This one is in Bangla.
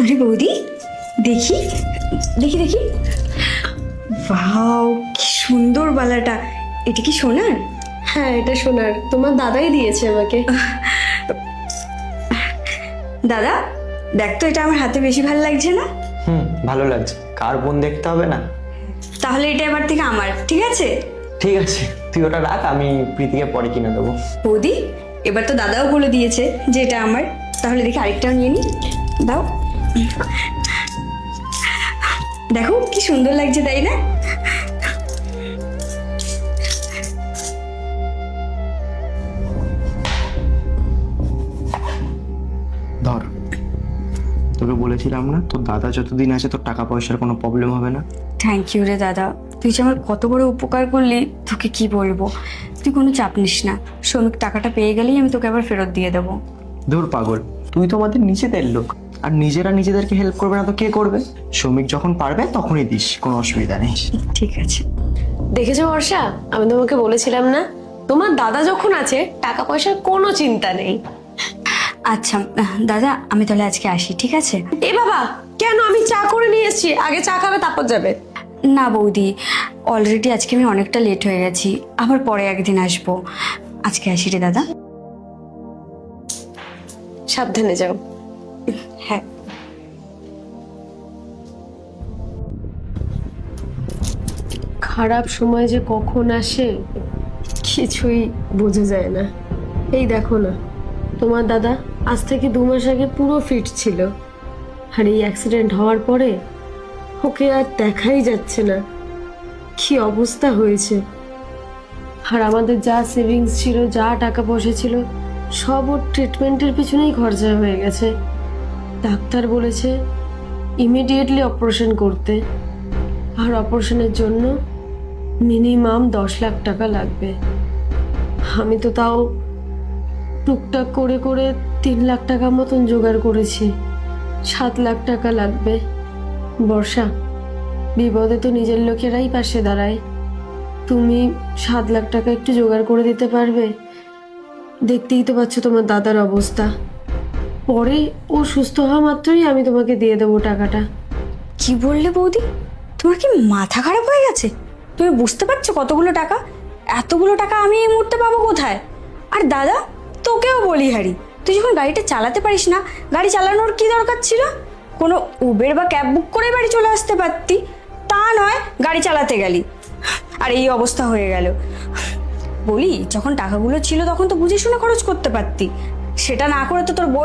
আরে বৌদি, দেখি দেখি দেখি, ওয়াও কি সুন্দর বালাটা। এটা কি সোনার? হ্যাঁ, এটা সোনার। তোমার দাদাই দিয়েছে আমাকে। দাদা দেখ তো, এটা আমার হাতে বেশি ভালো লাগছে না? ভালো লাগছে। কার বোন দেখতে হবে না? তাহলে এটা এবার থেকে আমার, ঠিক আছে? ঠিক আছে, তুই ওটা রাখ, আমি প্রীতিকে পরে কিনে দেবো। বৌদি, এবার তো দাদাও বলে দিয়েছে যে এটা আমার, তাহলে দেখি আরেকটাও নিয়ে নি। দাও, দেখো কি সুন্দর লাগছে, তাই না? ধর, তোকে বলেছিলাম না তোর দাদা যতদিন আছে তোর টাকা পয়সার কোনো প্রবলেম হবে না। থ্যাংক ইউ রে দাদা, তুই যে আমার কত বড় উপকার করলি, তোকে কি বলবো। তুই কোনো চাপ নিস না, শ্রমিক টাকাটা পেয়ে গেলেই আমি তোকে আবার ফেরত দিয়ে দেবো। ধুর পাগল, তুই তো আমাদের নিজেদের লোক, আর নিজেরা নিজেদেরকে হেল্প করবে না তো কে করবে? শ্রমিক যখন পারবে তখনই দিস, কোনো অসুবিধা নেই। ঠিক আছে। দেখেছো বর্ষা, আমি তোমাকে বলেছিলাম না, তোমার দাদা যখন আছে টাকা পয়সার কোনো চিন্তা নেই। আচ্ছা দাদা, আমি তাহলে আজকে আসি, ঠিক আছে? এ বাবা, কেন? আমি চা করে নিয়ে এসেছি, আগে চা খাবে তারপর যাবে। না বৌদি, অলরেডি আজকে আমি অনেকটা লেট হয়ে গেছি, আবার পরে একদিন আসবো। আজকে আসি রে দাদা। সাবধানে যাও। হ্যাঁ। খারাপ সময় যে কখন আসে কিছুই বোঝা যায় না। এই দেখো না, তোমার দাদা আজ থেকে 2 মাস আগে পুরো ফিট ছিল, আর এই অ্যাক্সিডেন্ট হওয়ার পরে ওকে আর দেখাই যাচ্ছে না। কি অবস্থা হয়েছে! আর আমাদের যা সেভিংস ছিল, যা টাকা পয়সা ছিল, সব ওর ট্রিটমেন্টের পিছনেই খরচা হয়ে গেছে। ডাক্তার বলেছে ইমিডিয়েটলি অপারেশন করতে, আর অপারেশনের জন্য মিনিমাম 10 লাখ টাকা লাগবে। আমি তো তাও টুকটাক করে করে 3 লাখ টাকা মতন জোগাড় করেছি। 7 লাখ টাকা লাগবে। বর্ষা, বিপদে তো নিজের লোকেরাই পাশে দাঁড়ায়। তুমি 7 লাখ টাকা একটু জোগাড় করে দিতে পারবে? দেখতেই তো পাচ্ছ তোমার দাদার অবস্থা। পরে ও সুস্থ হওয়া মাত্রই আমি তোমাকে দিয়ে দেবো টাকাটা। কি বললে বৌদি? তোমার কি মাথা খারাপ হয়ে গেছে? তুমি বুঝতে পারছো কতগুলো টাকা? এতগুলো টাকা আমি এই মুহূর্তে পাবো কোথায়? আর দাদা, তোকেও বলি হারি, তুই যখন গাড়িটা চালাতে পারিস না, গাড়ি চালানোর কি দরকার ছিল? কোনো উবের বা ক্যাব বুক করে বাড়ি চলে আসতে পারতি, তা নয় গাড়ি চালাতে গেলি, আর এই অবস্থা হয়ে গেল। বলি, যখন টাকাগুলো ছিল তখন তো বুঝে শুনে খরচ করতে পারতি, সেটা না করে তো তোর বউ